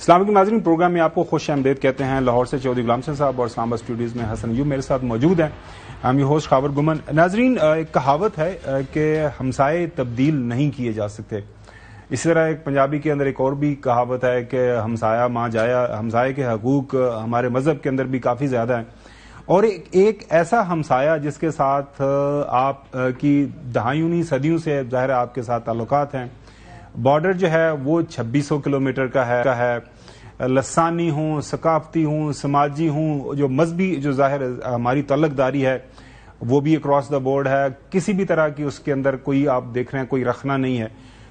السلام علیکم ناظرین، پروگرام میں آپ کو خوش آمدید کہتے ہیں۔ لاہور سے چودھری غلام حسین صاحب اور اسلام آباد اسٹوڈیوز میں حسن ایوب میرے ساتھ موجود ہیں۔ I'm your host Khawar گمن۔ ناظرین، ایک کہاوت ہے کہ ہمسائے تبدیل نہیں کیے جا سکتے۔ اسی طرح ایک پنجابی کے اندر ایک اور بھی کہاوت ہے کہ ہمسایہ ماں جایا، ہمسائے کے حقوق ہمارے مذہب کے اندر بھی کافی زیادہ ہیں، اور ایک ایسا ہمسایہ جس کے ساتھ آپ کی دہائیوں نہیں صدیوں سے ظاہر آپ کے ساتھ تعلقات ہیں۔ بارڈر جو ہے وہ 2600 کلومیٹر کا ہے، لسانی ہوں، ثقافتی ہوں، سماجی ہوں، جو مذہبی جو ظاہر ہماری تعلق داری ہے وہ بھی اکراس دا بورڈ ہے، کسی بھی طرح کی اس کے اندر کوئی آپ دیکھ رہے ہیں کوئی رخنا نہیں ہے۔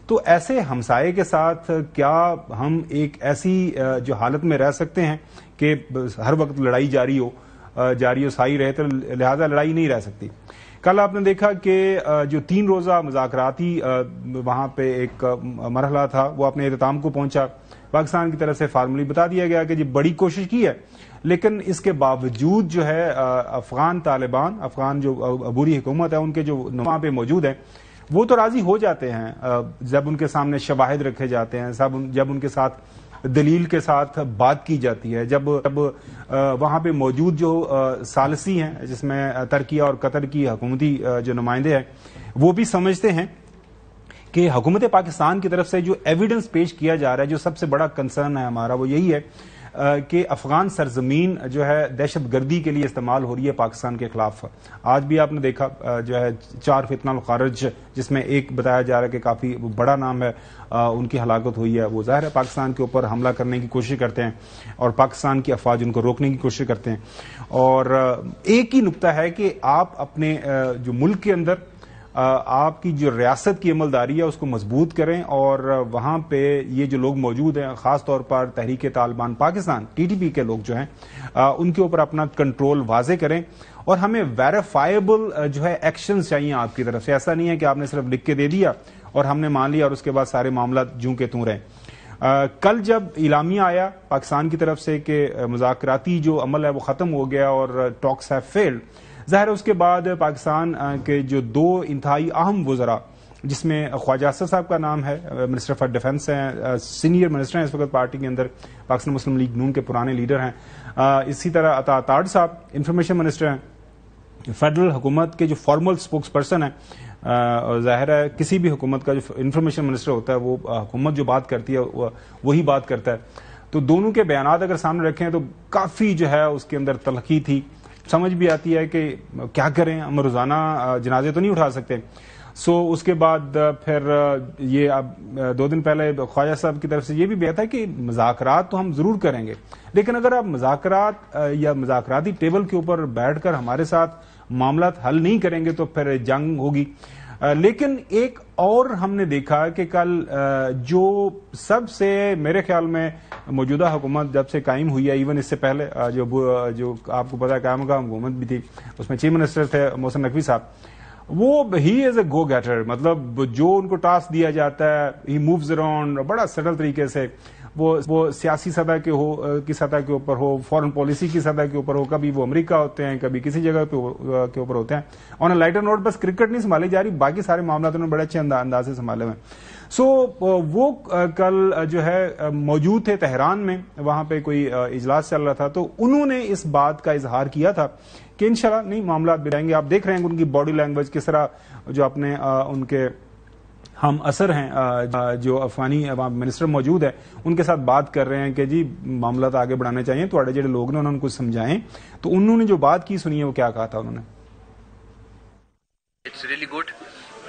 تو ایسے ہمسائے کے ساتھ کیا ہم ایک ایسی جو حالت میں رہ سکتے ہیں کہ ہر وقت لڑائی جاری ہو ساری رہے، تو لہذا لڑائی نہیں رہ سکتی۔ کل آپ نے دیکھا کہ جو 3 روزہ مذاکراتی وہاں پہ ایک مرحلہ تھا وہ اپنے اختتام کو پہنچا۔ پاکستان کی طرف سے فارملی بتا دیا گیا کہ جی بڑی کوشش کی ہے، لیکن اس کے باوجود جو ہے افغان طالبان، افغان جو عبوری حکومت ہے، ان کے جو وہاں پہ موجود ہیں وہ تو راضی ہو جاتے ہیں جب ان کے سامنے شواہد رکھے جاتے ہیں، جب ان کے ساتھ دلیل کے ساتھ بات کی جاتی ہے، جب وہاں پہ موجود جو ثالثی ہیں جس میں ترکیہ اور قطر کی حکومتی جو نمائندے ہیں وہ بھی سمجھتے ہیں کہ حکومت پاکستان کی طرف سے جو ایویڈنس پیش کیا جا رہا ہے، جو سب سے بڑا کنسرن ہے ہمارا وہ یہی ہے کہ افغان سرزمین جو ہے دہشت گردی کے لیے استعمال ہو رہی ہے پاکستان کے خلاف۔ آج بھی آپ نے دیکھا جو ہے 4 فتنہ الخارج، جس میں ایک بتایا جا رہا ہے کہ کافی بڑا نام ہے، ان کی ہلاکت ہوئی ہے۔ وہ ظاہر ہے پاکستان کے اوپر حملہ کرنے کی کوشش کرتے ہیں اور پاکستان کی افواج ان کو روکنے کی کوشش کرتے ہیں۔ اور ایک ہی نقطہ ہے کہ آپ اپنے جو ملک کے اندر آپ کی جو ریاست کی عملداری ہے اس کو مضبوط کریں، اور وہاں پہ یہ جو لوگ موجود ہیں خاص طور پر تحریک طالبان پاکستان TTP کے لوگ جو ہیں ان کے اوپر اپنا کنٹرول واضح کریں، اور ہمیں ویریفائیبل جو ہے ایکشنز چاہیے آپ کی طرف سے۔ ایسا نہیں ہے کہ آپ نے صرف لکھ کے دے دیا اور ہم نے مان لیا اور اس کے بعد سارے معاملات جوں کے توں رہے۔ کل جب اعلامیہ آیا پاکستان کی طرف سے کہ مذاکراتی جو عمل ہے وہ ختم ہو گیا اور ٹاکس ہیو فیلڈ، ظاہر اس کے بعد پاکستان کے جو 2 انتہائی اہم وزراء، جس میں خواجہ اسد صاحب کا نام ہے، منسٹر فار ڈیفنس ہیں، سینئر منسٹر ہیں اس وقت پارٹی کے اندر، پاکستان مسلم لیگ نون کے پرانے لیڈر ہیں، اسی طرح عطا تاڑ صاحب انفارمیشن منسٹر ہیں، فیڈرل حکومت کے جو فارمل سپوکس پرسن ہیں۔ ظاہر ہے کسی بھی حکومت کا جو انفارمیشن منسٹر ہوتا ہے وہ حکومت جو بات کرتی ہے وہی بات کرتا ہے، تو دونوں کے بیانات اگر سامنے رکھیں تو کافی جو ہے اس کے اندر تلخی تھی۔ سمجھ بھی آتی ہے کہ کیا کریں، ہم روزانہ جنازے تو نہیں اٹھا سکتے۔ اس کے بعد پھر یہ اب 2 دن پہلے خواجہ صاحب کی طرف سے یہ بھی بات ہے کہ مذاکرات تو ہم ضرور کریں گے، لیکن اگر آپ مذاکرات یا مذاکراتی ٹیبل کے اوپر بیٹھ کر ہمارے ساتھ معاملات حل نہیں کریں گے تو پھر جنگ ہوگی۔ لیکن ایک اور ہم نے دیکھا کہ کل جو سب سے میرے خیال میں موجودہ حکومت جب سے قائم ہوئی ہے، ایون اس سے پہلے جو آپ کو پتا ہے قائم کا حکومت بھی تھی، اس میں چیف منسٹر تھے محسن نقوی صاحب، وہ ہی از اے گو گیٹر، مطلب جو ان کو ٹاسک دیا جاتا ہے ہی مووز اراؤنڈ بڑا سٹل طریقے سے، وہ سیاسی سطح کی سطح کے اوپر ہو، فارن پالیسی کی سطح کے اوپر ہو، کبھی وہ امریکہ ہوتے ہیں کبھی کسی جگہ کے اوپر ہوتے ہیں۔ آن اے لائٹر نوٹ بس کرکٹ نہیں سنبھالی جا رہی، باقی سارے معاملات انہوں نے بڑے اچھے انداز سے سنبھالے ہوئے۔ وہ کل جو ہے موجود تھے تہران میں، وہاں پہ کوئی اجلاس چل رہا تھا، تو انہوں نے اس بات کا اظہار کیا تھا کہ انشاءاللہ نہیں معاملات بگڑیں گے۔ آپ دیکھ رہے ہیں ان کی باڈی لینگویج کس طرح جو اپنے ان کے ہم اثر ہیں جو افغانی منسٹر موجود ہے ان کے ساتھ بات کر رہے ہیں کہ جی معاملات آگے بڑھانے چاہیے، تو جڑے لوگ نے انہوں نے کچھ سمجھائیں، تو انہوں نے جو بات کی سنیے وہ کیا کہا تھا انہوں نے۔ It's really good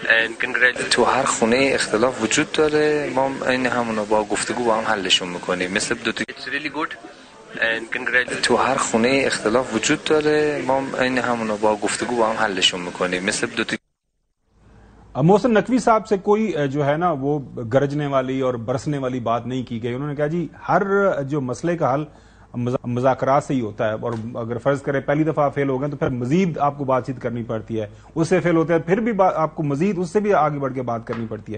and congratulations. تو هر خونه اختلاف وجود داره، ما این همونو با گفتگو با هم حلشون میکنیم، مثل دو تا. It's really good and congratulations. تو هر خونه اختلاف وجود داره، ما این همونو با گفتگو با هم حلشون میکنیم، مثل دو تا. محسن نقوی صاحب سے کوئی جو ہے نا وہ گرجنے والی اور برسنے والی بات نہیں کی گئی۔ انہوں نے کہا جی ہر جو مسئلے کا حل مذاکرات سے ہی ہوتا ہے، اور اگر فرض کرے پہلی دفعہ فیل ہو گئے تو پھر مزید آپ کو بات چیت کرنی پڑتی ہے، اس سے فیل ہوتا ہے پھر بھی آپ کو مزید اس سے بھی آگے بڑھ کے بات کرنی پڑتی ہے،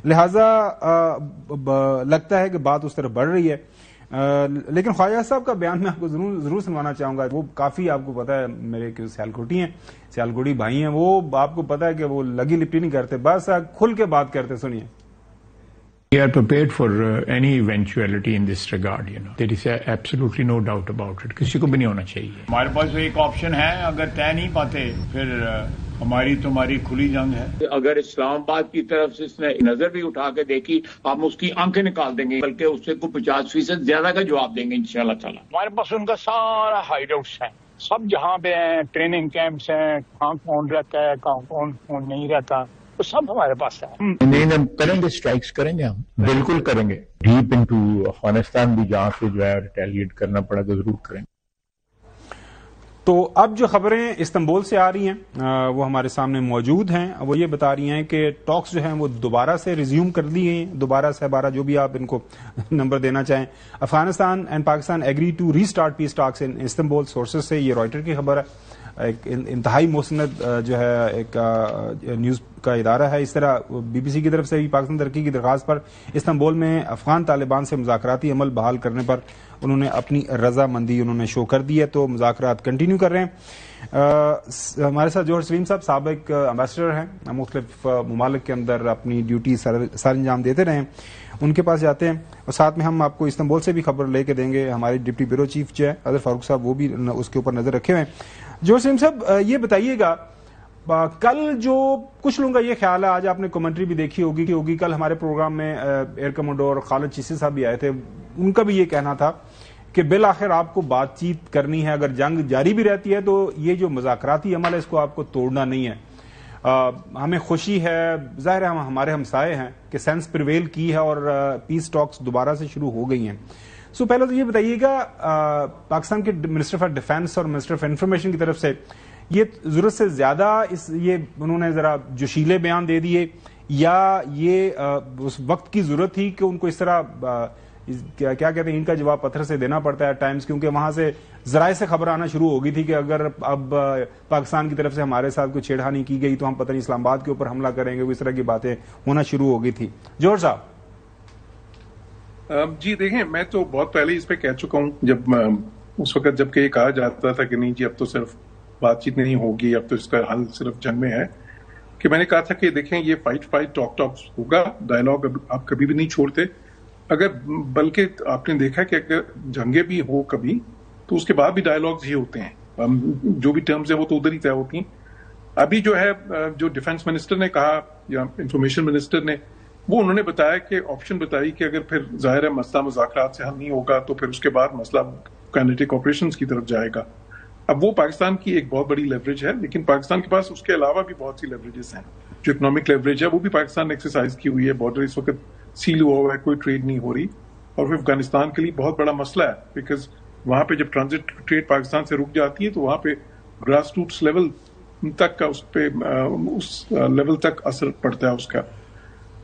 لہذا لگتا ہے کہ بات اس طرف بڑھ رہی ہے۔ لیکن خواجہ صاحب کا بیان میں آپ کو ضرور سنوانا چاہوں گا، وہ کافی آپ کو پتا ہے میرے سیالکوٹی ہیں، سیالکوٹی بھائی ہیں، وہ آپ کو پتا ہے کہ وہ لگی لپٹی نہیں کرتے، بس کھل کے بات کرتے۔ سنیے۔ We are prepared for any eventuality in this regard, There is absolutely no doubt about it. کسی کو بھی نہیں ہونا چاہیے. ہمارے پاس ایک آپشن ہے, اگر طے نہیں پاتے پھر ہماری تمہاری کھلی جنگ ہے. اگر اسلام آباد کی طرف سے اس نے نظر بھی اٹھا کے دیکھی, ہم اس کی آنکھیں نکال دیں گے, بلکہ اس سے کوئی 50% زیادہ کا جواب دیں گے انشاءاللہ تعالی. ہمارے پاس ان کا سارا ہائیڈ آؤٹس ہیں, سب جہاں پہ ہیں, ٹریننگ کیمپس ہیں, کہاں کون رہتا ہے, کہاں کون نہیں رہتا, وہ سب ہمارے پاس ہے. نہیں, ہم کریں گے, اسٹرائکس کریں گے, ہم بالکل کریں گے. ڈیپ انٹو افغانستان بھی جہاں سے جو ہے ریٹیلیٹ کرنا پڑا تو ضرور کریں گے. تو اب جو خبریں استنبول سے آ رہی ہیں وہ ہمارے سامنے موجود ہیں. وہ یہ بتا رہی ہیں کہ ٹاکس جو ہیں وہ دوبارہ سے ریزیوم کر دی گئی ہیں, دوبارہ سے 12, جو بھی آپ ان کو نمبر دینا چاہیں. Afghanistan and Pakistan agree to restart peace talks in Istanbul. Sources سے یہ رائٹر کی خبر ہے, ایک انتہائی مستند جو ہے ایک نیوز کا ادارہ ہے. اس طرح بی بی سی کی طرف سے بھی پاکستان ترقی کی درخواست پر استنبول میں افغان طالبان سے مذاکراتی عمل بحال کرنے پر انہوں نے اپنی رضامندی شو کر دی ہے, تو مذاکرات کنٹینیو کر رہے ہیں. ہمارے ساتھ جوہر سلیم صاحب سابق امبیسڈر ہیں, مختلف ممالک کے اندر اپنی ڈیوٹی سر انجام دیتے رہے ہیں, ان کے پاس جاتے ہیں. اور ساتھ میں ہم آپ کو استنبول سے بھی خبر لے کے دیں گے. ہمارے ڈپٹی بیورو چیف جو ہے اظہر فاروق صاحب, وہ بھی اس کے اوپر نظر رکھے ہوئے ہیں. جوہر سلیم صاحب, یہ بتائیے گا, کل جو کچھ لوگوں کا یہ خیال ہے, آج آپ نے کمنٹری بھی دیکھی ہوگی, کل ہمارے پروگرام میں ایئر کمانڈر خالد چیسی صاحب بھی آئے تھے, ان کا بھی یہ کہنا تھا کہ بالآخر آپ کو بات چیت کرنی ہے, اگر جنگ جاری بھی رہتی ہے تو یہ جو مذاکراتی عمل ہے اس کو آپ کو توڑنا نہیں ہے. ہمیں خوشی ہے, ظاہر ہے ہمارے ہمسائے ہیں, کہ سینس پریویل کی ہے اور پیس ٹاکس دوبارہ سے شروع ہو گئی ہیں. سو پہلے تو یہ بتائیے گا, پاکستان کے منسٹر فار ڈیفینس اور منسٹر فار انفارمیشن کی طرف سے یہ ضرورت سے زیادہ یہ انہوں نے ذرا جوشیلے بیان دے دیے, یا یہ اس وقت کی ضرورت تھی کہ ان کو اس طرح کیا کہتے ہیں, ان کا جواب پتھر سے دینا پڑتا ہے ٹائمز, کیونکہ وہاں سے ذرائع سے خبر آنا شروع ہو گئی تھی کہ اگر اب پاکستان کی طرف سے ہمارے ساتھ کوئی چھیڑخانی کی گئی تو ہم پتہ نہیں اسلام آباد کے اوپر حملہ کریں گے, اس طرح کی باتیں ہونا شروع ہو گئی تھی. جوہر صاحب. جی دیکھیں, میں تو بہت پہلے اس پہ کہہ چکا ہوں, جب اس وقت جب کہ یہ کہا جاتا تھا کہ نہیں جی اب تو صرف بات چیت نہیں ہوگی, اب تو اس کا حل صرف جنگ میں ہے, کہ میں نے کہا تھا کہ دیکھیں یہ فائٹ ٹاک ہوگا, ڈائلاگ آپ کبھی بھی نہیں چھوڑتے. اگر بلکہ آپ نے دیکھا کہ اگر جنگیں بھی ہو کبھی تو اس کے بعد بھی ڈائلاگز ہی ہوتے ہیں, جو بھی ٹرمز ہیں وہ تو ادھر ہی طے ہوتی ہیں. ابھی جو ہے جو ڈیفنس منسٹر نے کہا یا انفارمیشن منسٹر نے, وہ انہوں نے بتایا کہ آپشن بتائی کہ اگر پھر ظاہر ہے مسئلہ مذاکرات سے حل نہیں ہوگا تو پھر اس کے بعد مسئلہ کائنیٹک آپریشنز کی طرف جائے گا. اب وہ پاکستان کی ایک بہت بڑی لیوریج ہے, لیکن پاکستان کے پاس اس کے علاوہ بھی بہت سی لیوریجز ہیں. جو اکنامک لیوریج ہے وہ بھی پاکستان نے ایکسرسائز کی ہوئی ہے. بارڈر اس وقت سیل ہوا ہوا ہے, کوئی ٹریڈ نہیں ہو رہی, اور پھر افغانستان کے لیے بہت بڑا مسئلہ ہے, بیکاز وہاں پہ جب ٹرانزٹ ٹریڈ پاکستان سے رک جاتی ہے تو وہاں پہ گراس روٹس لیول تک کا اس لیول تک اثر پڑتا ہے اس کا.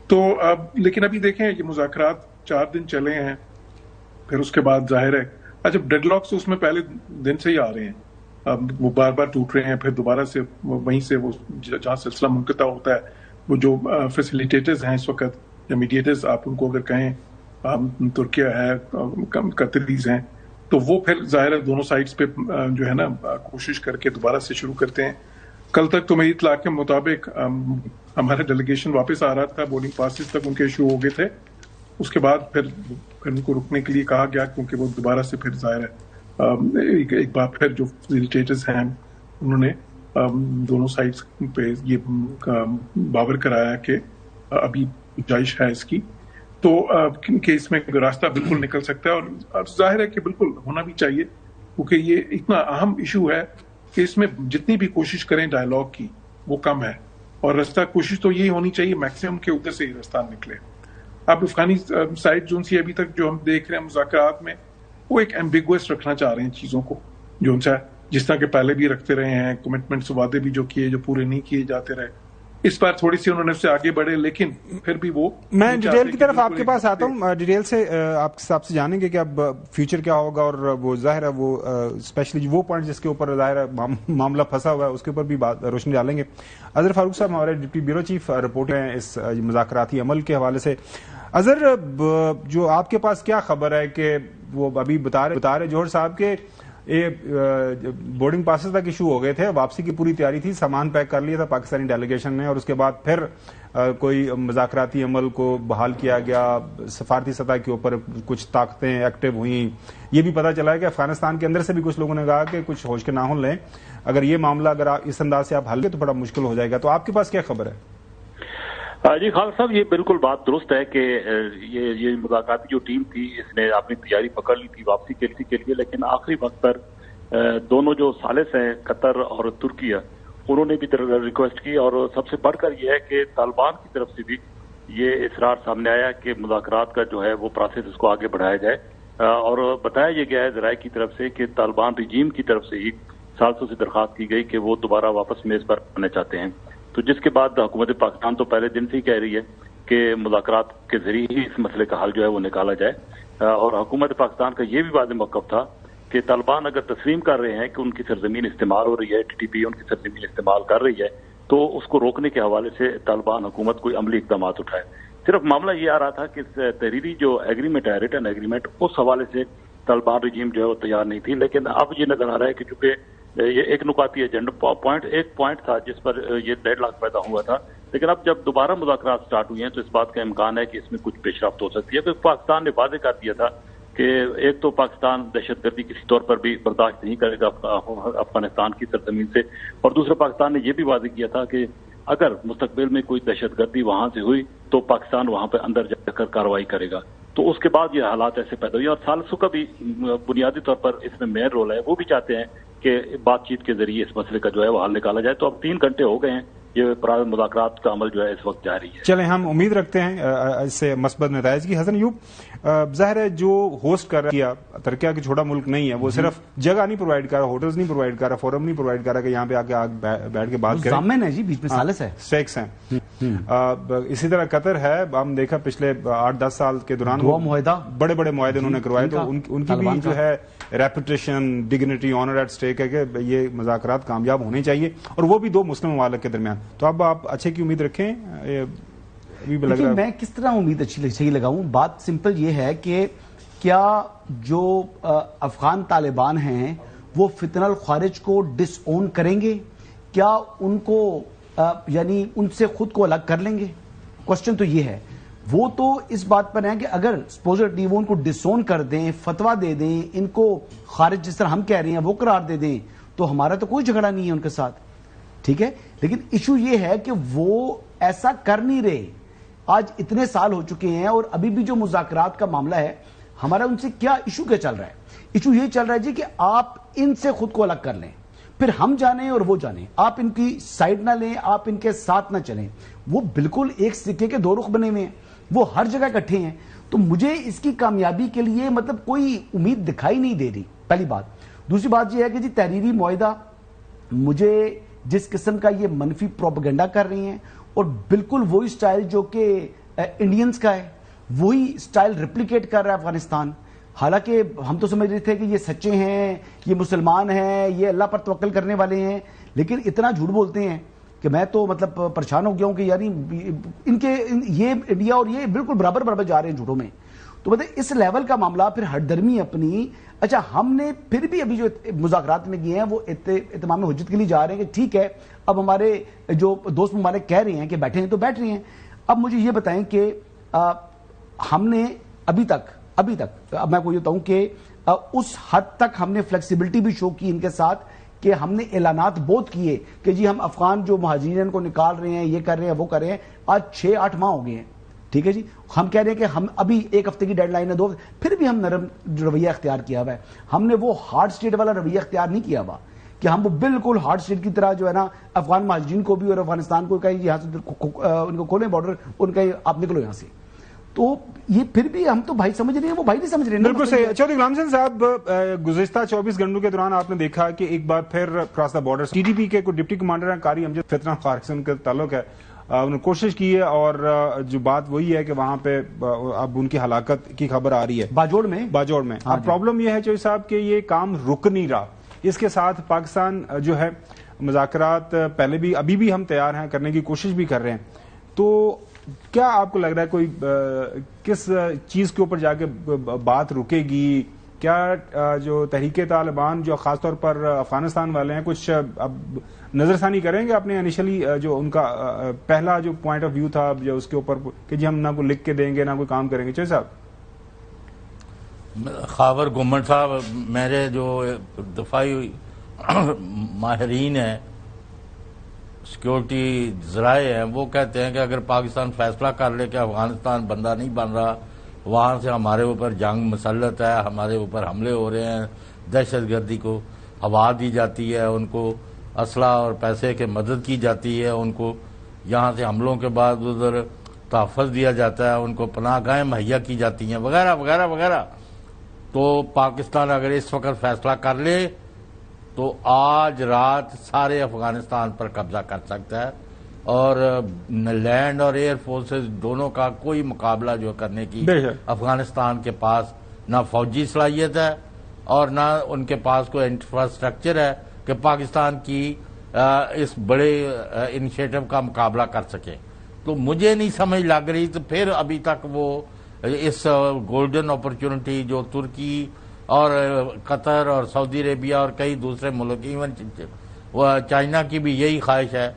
تو لیکن ابھی دیکھیں یہ مذاکرات 4 دن چلے ہیں, پھر اس کے بعد ظاہر ہے اچھا ڈیڈ لاکس اس میں پہلے دن سے ہی آ رہے ہیں, وہ بار بار ٹوٹ رہے ہیں, پھر دوبارہ سے وہیں سے وہ جہاں سلسلہ منقطع ہوتا ہے, وہ جو فیسیلیٹیٹرز ہیں اس وقت یا میڈیٹرز آپ ان کو اگر کہیں, ترکیہ ہے, قطریز ہیں, تو وہ پھر ظاہر ہے دونوں سائڈز پہ جو ہے نا کوشش کر کے دوبارہ سے شروع کرتے ہیں. کل تک تو میری اطلاع کے مطابق ہمارا ڈیلیگیشن واپس آ رہا تھا, بورڈنگ پاسز تک ان کے ایشو ہو گئے تھے. اس کے بعد پھر ان کو رکنے کے لیے کہا گیا, کیونکہ وہ دوبارہ سے پھر ظاہر ہے ایک بار پھر جو فیسیلیٹیٹرز ہیں انہوں نے دونوں سائڈز پہ یہ باور کرایا کہ ابھی گنجائش ہے اس کی, تو کہ اس میں راستہ بالکل نکل سکتا ہے. اور ظاہر ہے کہ بالکل ہونا بھی چاہیے, کیونکہ یہ اتنا اہم ایشو ہے کہ اس میں جتنی بھی کوشش کریں ڈائلاگ کی وہ کم ہے, اور راستہ کوشش تو یہی ہونی چاہیے میکسیمم کے ادھر سے ہی راستہ نکلے. اب افغانی سائڈ جو سی ابھی تک جو ہم دیکھ رہے ہیں مذاکرات میں, وہ ایک ایمبیگوس رکھنا چاہ رہے ہیں چیزوں کو, جو ان سے جس طرح کہ پہلے بھی رکھتے رہے ہیں, کمٹمنٹس وعدے بھی جو کیے جو پورے نہیں کیے جاتے رہے. اس بار تھوڑی سی انہوں نے اس سے آگے بڑھے, لیکن پھر بھی وہ میں ڈیٹیل کی طرف آپ کے پاس آتا ہوں, ڈیٹیل سے آپ سے جانیں گے کہ اب فیوچر کیا ہوگا, اور وہ ظاہر ہے وہ اسپیشلی وہ پوائنٹ جس کے اوپر ظاہر ہے معاملہ پھنسا ہوا ہے اس کے اوپر بھی بات روشنی ڈالیں گے. اظہر فاروق صاحب ہمارے ڈپٹی بیورو چیف رپورٹ ہیں اس مذاکراتی عمل کے حوالے سے. اظہر, جو آپ کے پاس کیا خبر ہے کہ وہ ابھی بتا رہے جوہر صاحب کے بورڈنگ پاسز تک ایشو ہو گئے تھے, واپسی کی پوری تیاری تھی, سامان پیک کر لیا تھا پاکستانی ڈیلیگیشن نے, اور اس کے بعد پھر کوئی مذاکراتی عمل کو بحال کیا گیا, سفارتی سطح کے اوپر کچھ طاقتیں ایکٹیو ہوئیں. یہ بھی پتا چلا ہے کہ افغانستان کے اندر سے بھی کچھ لوگوں نے کہا کہ کچھ ہوش کے ناخن لیں, اگر یہ معاملہ اگر اس انداز سے آپ حل کریں تو بڑا مشکل ہو جائے گا. تو آپ کے پاس کیا خبر ہے؟ جی خالد صاحب, یہ بالکل بات درست ہے کہ یہ مذاکراتی جو ٹیم تھی اس نے اپنی تیاری پکڑ لی تھی واپسی کے لیے, لیکن آخری وقت پر دونوں جو ثالث ہیں قطر اور ترکی, انہوں نے بھی ریکویسٹ کی, اور سب سے بڑھ کر یہ ہے کہ طالبان کی طرف سے بھی یہ اصرار سامنے آیا کہ مذاکرات کا جو ہے وہ پروسیس اس کو آگے بڑھایا جائے, اور بتایا یہ گیا ہے ذرائع کی طرف سے کہ طالبان رجیم کی طرف سے ہی ثالثوں سے درخواست کی گئی کہ وہ دوبارہ واپس میز پر آنا چاہتے ہیں. تو جس کے بعد حکومت پاکستان تو پہلے دن سے ہی کہہ رہی ہے کہ مذاکرات کے ذریعے ہی اس مسئلے کا حل جو ہے وہ نکالا جائے, اور حکومت پاکستان کا یہ بھی واضح موقف تھا کہ طالبان اگر تسلیم کر رہے ہیں کہ ان کی سرزمین استعمال ہو رہی ہے, ٹی ٹی پی ان کی سرزمین استعمال کر رہی ہے, تو اس کو روکنے کے حوالے سے طالبان حکومت کوئی عملی اقدامات اٹھائے. صرف معاملہ یہ آ رہا تھا کہ تحریری جو ایگریمنٹ ہے, ریٹن ایگریمنٹ, اس حوالے سے طالبان رجیم جو ہے وہ تیار نہیں تھی. لیکن اب یہ نظر آ رہا ہے کہ چونکہ یہ ایک نکاتی ایجنڈا ایک پوائنٹ تھا جس پر یہ ڈیڈ لاک پیدا ہوا تھا, لیکن اب جب دوبارہ مذاکرات سٹارٹ ہوئی ہیں تو اس بات کا امکان ہے کہ اس میں کچھ پیش رفت ہو سکتی ہے, کیونکہ پاکستان نے واضح کر دیا تھا کہ ایک تو پاکستان دہشت گردی کسی طور پر بھی برداشت نہیں کرے گا افغانستان کی سرزمین سے, اور دوسرا پاکستان نے یہ بھی واضح کیا تھا کہ اگر مستقبل میں کوئی دہشت گردی وہاں سے ہوئی تو پاکستان وہاں پہ اندر جا کر کارروائی کرے گا. تو اس کے بعد یہ حالات ایسے پیدا ہوئے, اور ثالثوں کا بھی بنیادی طور پر اس میں میئر رول ہے, وہ بھی چاہتے ہیں کہ بات چیت کے ذریعے اس مسئلے کا جو ہے وہ حل نکالا جائے. تو اب 3 گھنٹے ہو گئے ہیں, یہ مذاکرات کا عمل جو ہے اس وقت جاری ہے. چلیں ہم امید رکھتے ہیں اس سے مثبت نتائج کی. حسن ایوب, ظاہر ہے جو ہوسٹ کر رہا ہے ترکیہ کی چھوٹا ملک نہیں ہے, وہ صرف جگہ نہیں پرووائڈ کر رہا, ہوٹلز نہیں پرووائڈ کر رہا, فورم نہیں پرووائڈ کر رہا کہ یہاں پہ آ کے بیٹھ کے بات کریں. ضامن ہے جی, بیچ میں ثالث ہے, اسٹیکس ہیں. اسی طرح قطر ہے, ہم دیکھا پچھلے 8-10 سال کے دوران بڑے بڑے معاہدے انہوں نے کروائے, تو ان کی بھی جو ہے reputation, dignity, honour at stake ہے کہ یہ مذاکرات کامیاب ہونے چاہیے, اور وہ بھی 2 مسلم ممالک کے درمیان. تو اب آپ اچھے کی امید رکھیں. میں کس طرح امید صحیح لگاؤں؟ بات سمپل یہ ہے کہ کیا جو افغان طالبان ہیں وہ فتنہ الخوارج کو ڈس اون کریں گے؟ کیا ان کو یعنی ان سے خود کو الگ کر لیں گے؟ کوشچن تو یہ ہے. وہ تو اس بات پر ہیں کہ اگر سپوزٹلی وہ ان کو ڈس اون کر دیں, فتویٰ دے دیں, ان کو خارج جس طرح ہم کہہ رہے ہیں وہ قرار دے دیں, تو ہمارا تو کوئی جھگڑا نہیں ہے ان کے ساتھ, ٹھیک ہے. لیکن ایشو یہ ہے کہ وہ ایسا کر نہیں رہے. آج اتنے سال ہو چکے ہیں اور ابھی بھی جو مذاکرات کا معاملہ ہے ہمارا ان سے کیا ایشو کیا چل رہا ہے؟ ایشو یہ چل رہا ہے جی کہ آپ ان سے خود کو الگ کر لیں, پھر ہم جانیں اور وہ جانیں, آپ ان کی سائڈ نہ لیں, آپ ان کے ساتھ نہ چلیں. وہ بالکل ایک سکے کے 2 رخ بنے ہوئے ہیں, وہ ہر جگہ اکٹھے ہیں. تو مجھے اس کی کامیابی کے لیے مطلب کوئی امید دکھائی نہیں دے رہی, پہلی بات. دوسری بات یہ ہے کہ جی تحریری معاہدہ, مجھے جس قسم کا یہ منفی پروپیگنڈا کر رہی ہیں, اور بالکل وہی سٹائل جو کہ انڈینز کا ہے وہی سٹائل ریپلیکیٹ کر رہا ہے افغانستان. حالانکہ ہم تو سمجھ رہے تھے کہ یہ سچے ہیں, یہ مسلمان ہیں, یہ اللہ پر توکل کرنے والے ہیں, لیکن اتنا جھوٹ بولتے ہیں کہ میں تو مطلب پریشان ہو گیا ہوں کہ یعنی ان کے یہ انڈیا اور یہ بالکل برابر جا رہے ہیں جھوٹوں میں. تو مطلب اس لیول کا معاملہ, پھر ہٹ درمی اپنی. اچھا, ہم نے پھر بھی ابھی جو مذاکرات میں گئے ہیں وہ اتمام حجت کے لیے جا رہے ہیں کہ ٹھیک ہے, اب ہمارے جو دوست ممالک کہہ رہے ہیں کہ بیٹھے ہیں تو بیٹھ رہے ہیں. اب مجھے یہ بتائیں کہ ہم نے ابھی تک اب میں کو یہ بتاؤں کہ اس حد تک ہم نے فلیکسیبلٹی بھی شو کی ان کے ساتھ کہ ہم نے اعلانات بہت کیے کہ جی ہم افغان جو مہاجرین کو نکال رہے ہیں, یہ کر رہے ہیں, وہ کر رہے ہیں. آج 6-8 ماہ ہو گئے ہیں, ٹھیک ہے جی. ہم کہہ رہے ہیں کہ ہم ابھی 1 ہفتے کی ڈیڈ لائن ہے, 2 پھر بھی ہم نرم رویہ اختیار کیا ہوا ہے. ہم نے وہ ہارڈ اسٹیٹ والا رویہ اختیار نہیں کیا ہوا کہ ہم وہ بالکل ہارڈ اسٹیٹ کی طرح جو ہے نا افغان مہاجرین کو بھی اور افغانستان کو کہیں یہاں سے ان کو کھولیں بارڈر, ان کا آپ نکلو یہاں سے. تو یہ پھر بھی ہم تو بھائی سمجھ رہے ہیں, وہ بھائی نہیں سمجھ رہے ہیں. بالکل صحیح. چودھری غلام حسین صاحب, گزشتہ 24 گھنٹوں کے دوران آپ نے دیکھا کہ ایک بار پھر cross the border T T P کے کوئی ڈپٹی کمانڈر ہیں قاری امجد فتنہ خار سے ان کا تعلق ہے, انہوں نے کوشش کی ہے, اور جو بات وہی ہے کہ وہاں پہ اب ان کی ہلاکت کی خبر آ رہی ہے باجوڑ میں. اب پرابلم یہ ہے چودھری صاحب کہ یہ کام رک نہیں رہا. اس کے ساتھ پاکستان جو ہے مذاکرات پہلے بھی ابھی بھی ہم تیار ہیں کرنے کی کوشش بھی کر رہے ہیں. تو کیا آپ کو لگ رہا ہے کوئی کس چیز کے اوپر جا کے بات رکے گی, کیا جو تحریک طالبان جو خاص طور پر افغانستان والے ہیں کچھ اب نظر ثانی کریں گے اپنے انیشلی جو ان کا پہلا جو پوائنٹ آف ویو تھا جو اس کے اوپر کہ جی ہم نہ کوئی لکھ کے دیں گے نہ کوئی کام کریں گے؟ چاہیے صاحب خاور گمن صاحب میرے جو دفاعی ماہرین ہیں سیکورٹی ذرائع ہیں وہ کہتے ہیں کہ اگر پاکستان فیصلہ کر لے کہ افغانستان بندہ نہیں بن رہا وہاں سے ہمارے اوپر جنگ مسلط ہے ہمارے اوپر حملے ہو رہے ہیں دہشت گردی کو ہوا دی جاتی ہے ان کو اسلحہ اور پیسے کی مدد کی جاتی ہے ان کو یہاں سے حملوں کے بعد ادھر تحفظ دیا جاتا ہے ان کو پناہ گاہیں مہیا کی جاتی ہیں وغیرہ وغیرہ وغیرہ تو پاکستان اگر اس وقت فیصلہ کر لے تو آج رات سارے افغانستان پر قبضہ کر سکتا ہے اور لینڈ اور ایئر فورسز دونوں کا کوئی مقابلہ جو کرنے کی افغانستان کے پاس نہ فوجی صلاحیت ہے اور نہ ان کے پاس کوئی انفراسٹرکچر ہے کہ پاکستان کی اس بڑے انیشیٹو کا مقابلہ کر سکے. تو مجھے نہیں سمجھ لگ رہی تو پھر ابھی تک وہ اس گولڈن اپرچونٹی جو ترکی اور قطر اور سعودی عربیہ اور کئی دوسرے ملک ایون چائنا کی بھی یہی خواہش ہے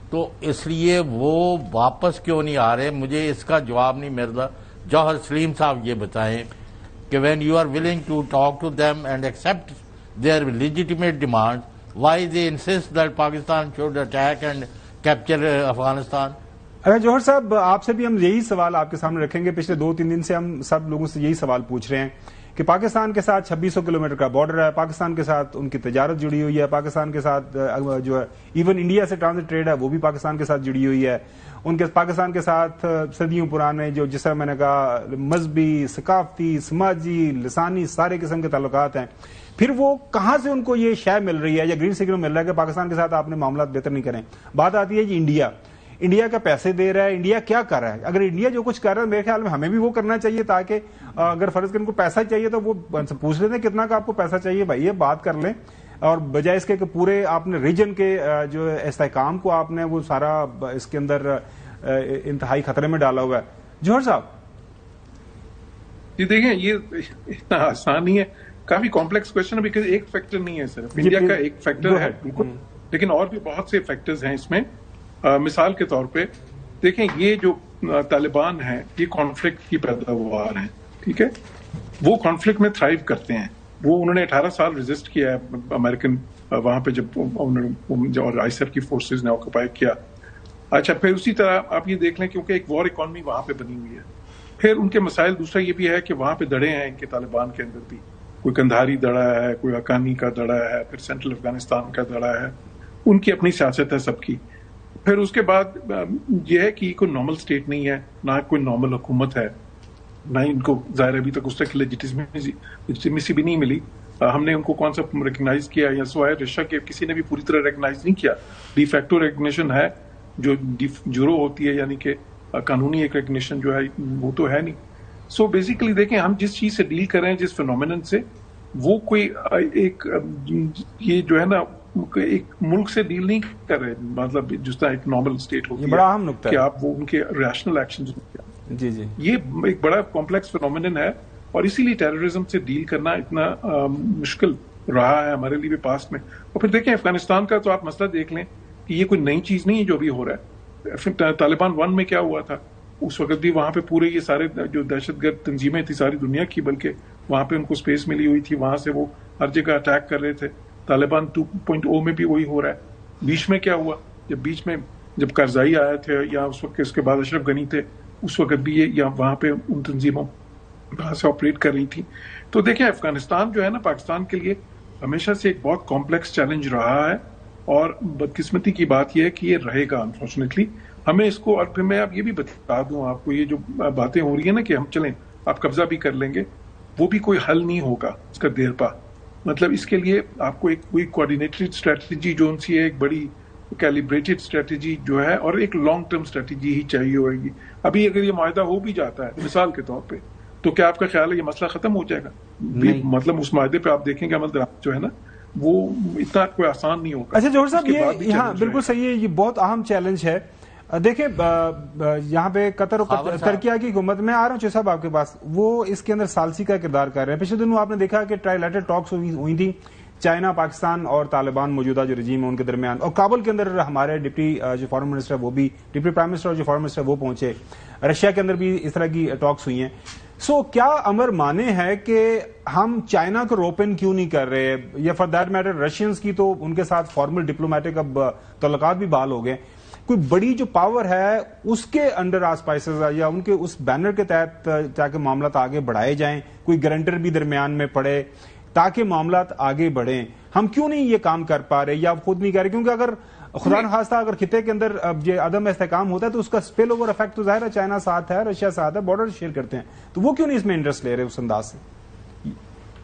تو اس لیے وہ واپس کیوں نہیں آ رہے مجھے اس کا جواب نہیں ملتا. جوہر سلیم صاحب یہ بتائیں کہ when you are willing to talk to them and accept their legitimate demand why they insist that Pakistan should attack and capture Afghanistan. اگر جوہر صاحب آپ سے بھی ہم یہی سوال آپ کے سامنے رکھیں گے. پچھلے 2-3 دن سے ہم سب لوگوں سے یہی سوال پوچھ رہے ہیں کہ پاکستان کے ساتھ 2600 کلومیٹر کا بارڈر ہے, پاکستان کے ساتھ ان کی تجارت جڑی ہوئی ہے, پاکستان کے ساتھ جو ہے ایون انڈیا سے ٹرانزٹ ٹریڈ ہے وہ بھی پاکستان کے ساتھ جڑی ہوئی ہے, ان کے پاکستان کے ساتھ صدیوں پرانے جو جس طرح میں نے کہا مذہبی, ثقافتی, سماجی, لسانی سارے قسم کے تعلقات ہیں. پھر وہ کہاں سے ان کو یہ شے مل رہی ہے یا گرین سگنل مل رہا ہے کہ پاکستان کے ساتھ آپ نے معاملات بہتر نہیں کریں؟ بات آتی ہے جی انڈیا کا پیسے دے رہا ہے, انڈیا کیا کر رہا ہے؟ اگر انڈیا جو کچھ کر رہا ہے میرے خیال میں ہمیں بھی وہ کرنا چاہیے تاکہ اگر فرض کریں ان کو پیسہ چاہیے تو وہ پوچھ لیتے ہیں کتنا کا آپ کو پیسہ چاہیے بھائی یہ بات کر لیں, اور بجائے اس کے کہ پورے آپ نے ریجن کے جو استحکام کو آپ نے وہ سارا اس کے اندر انتہائی خطرے میں ڈالا ہوا ہے. جوہر صاحب جی دیکھیں یہ اتنا آسان نہیں ہے, کافی کمپلیکس کوشچن ہے بیکاز ایک فیکٹر نہیں ہے صرف انڈیا کا ایک فیکٹر ہے بالکل, لیکن اور بھی بہت سے فیکٹرز ہیں اس میں. مثال کے طور پہ دیکھیں یہ جو طالبان ہیں یہ کانفلکٹ کی پیداوار ہیں, ٹھیک ہے, وہ کانفلکٹ میں تھرائیو کرتے ہیں. وہ انہوں نے 18 سال ریزسٹ کیا ہے امریکن وہاں پہ جب اور آئیسر کی فورسز نے آکوپائی کیا. اچھا پھر اسی طرح آپ یہ دیکھ لیں کیونکہ ایک وار اکانومی وہاں پہ بنی ہوئی ہے. پھر ان کے مسائل دوسرا یہ بھی ہے کہ وہاں پہ دڑے ہیں ان کے طالبان کے اندر بھی, کوئی کندھاری دڑا ہے, کوئی حقانی کا دڑا ہے, پھر سینٹرل افغانستان کا دڑا ہے, ان کی اپنی سیاست ہے سب کی. پھر اس کے بعد یہ ہے کہ یہ کوئی نارمل اسٹیٹ نہیں ہے, نہ کوئی نارمل حکومت ہے, نہ ان کو ظاہر ابھی تک اس تک لیجیٹیمیسی بھی نہیں ملی. ہم نے ان کو کون سا ریکگنائز کیا یا سوائے رشا کے کسی نے بھی پوری طرح ریکگنائز نہیں کیا. ڈی فیکٹو ریکگنیشن ہے جو جورو ہوتی ہے یعنی کہ قانونی ایک ریکگنیشن جو ہے وہ تو ہے نہیں. سو بیسیکلی دیکھیں ہم جس چیز سے ڈیل کر رہے ہیں جس فینومینن سے وہ کوئی ایک یہ جو ہے نا ایک ملک سے ڈیل نہیں کر رہے, مطلب جس طرح ایک نارمل اسٹیٹ ہوتی ہے کہ آپ وہ ان کے ریشنل ایکشنز جی جی یہ ایک بڑا کمپلیکس فینومینن ہے, اور اسی لیے ٹیررزم سے ڈیل کرنا اتنا مشکل رہا ہے ہمارے لیے بھی پاسٹ میں. اور پھر دیکھیں افغانستان کا تو آپ مسئلہ دیکھ لیں کہ یہ کوئی نئی چیز نہیں ہے جو بھی ہو رہا ہے. پھر طالبان 1 میں کیا ہوا تھا, اس وقت بھی وہاں پہ پورے یہ سارے جو دہشت گرد تنظیمیں تھی ساری دنیا کی, بلکہ وہاں پہ ان کو اسپیس ملی ہوئی تھی, وہاں سے وہ ہر جگہ اٹیک کر رہے تھے. طالبان 2.0 میں بھی وہی ہو رہا ہے. بیچ میں کیا ہوا, بیچ میں جب کرزائی آئے تھے یا اس وقت اس کے بعد اشرف غنی تھے, اس وقت بھی یہ یا وہاں پہ ان تنظیموں وہاں سے آپریٹ کر رہی تھی. تو دیکھیں افغانستان جو ہے نا پاکستان کے لیے ہمیشہ سے ایک بہت کمپلیکس چیلنج رہا ہے, اور بدقسمتی کی بات یہ ہے کہ یہ رہے گا انفارچونیٹلی. ہمیں اس کو, اور پھر میں اب یہ بھی بتا دوں آپ کو, یہ جو باتیں ہو رہی ہیں نا کہ ہم چلیں آپ قبضہ بھی کر لیں گے, وہ بھی کوئی حل نہیں ہوگا اس کا دیر پا. مطلب اس کے لیے آپ کو ایک کوئی کوآرڈینیٹڈ اسٹریٹجی جو ان سی ہے, ایک بڑی کیلیبریٹڈ اسٹریٹجی جو ہے, اور ایک لانگ ٹرم اسٹریٹجی ہی چاہیے ہوئے گی. ابھی اگر یہ معاہدہ ہو بھی جاتا ہے مثال کے طور پہ, تو کیا آپ کا خیال ہے یہ مسئلہ ختم ہو جائے گا؟ مطلب اس معاہدے پہ آپ دیکھیں گے عمل درآمد جو ہے نا وہ اتنا کوئی آسان نہیں ہوگا. اچھا جوہر صاحب یہ یہاں بالکل صحیح ہے, یہ بہت اہم چیلنج ہے. دیکھیں یہاں پہ قطر اور ترکیہ کی حکومت میں آ رہا ہوں چودھری صاحب آپ کے پاس، وہ اس کے اندر ثالثی کا کردار کر رہے ہیں. پچھلے دنوں آپ نے دیکھا کہ ٹرائلیٹرل ٹاکس ہوئی تھی چائنا، پاکستان اور طالبان موجودہ جو رجیم ہے ان کے درمیان، اور کابل کے اندر ہمارے ڈپٹی جو فارن منسٹر وہ بھی، ڈپٹی پرائم منسٹر اور جو فارن منسٹر وہ پہنچے. رشیا کے اندر بھی اس طرح کی ٹاکس ہوئی ہیں. سو کیا امر مانے ہے کہ ہم چائنا کو روپن کیوں نہیں کر رہے، یا فار دیٹ میٹر رشینز کی تو ان کے ساتھ فارمل ڈپلومیٹک اب تعلقات بھی بحال ہو گئے، کوئی بڑی جو پاور ہے اس کے انڈر آسپائسز یا ان کے اس بینر کے تحت تاکہ معاملات آگے بڑھائے جائیں، کوئی گارنٹر بھی درمیان میں پڑے تاکہ معاملات آگے بڑھیں. ہم کیوں نہیں یہ کام کر پا رہے یا خود نہیں کر رہے؟ کیونکہ اگر خدا نخواستہ اگر خطے کے اندر یہ عدم استحکام ہوتا ہے تو اس کا اسپل اوور افیکٹ تو ظاہر ہے چائنا ساتھ ہے، رشیا ساتھ ہے، بارڈر شیئر کرتے ہیں، تو وہ کیوں نہیں اس میں انٹرسٹ لے رہے اس انداز سے؟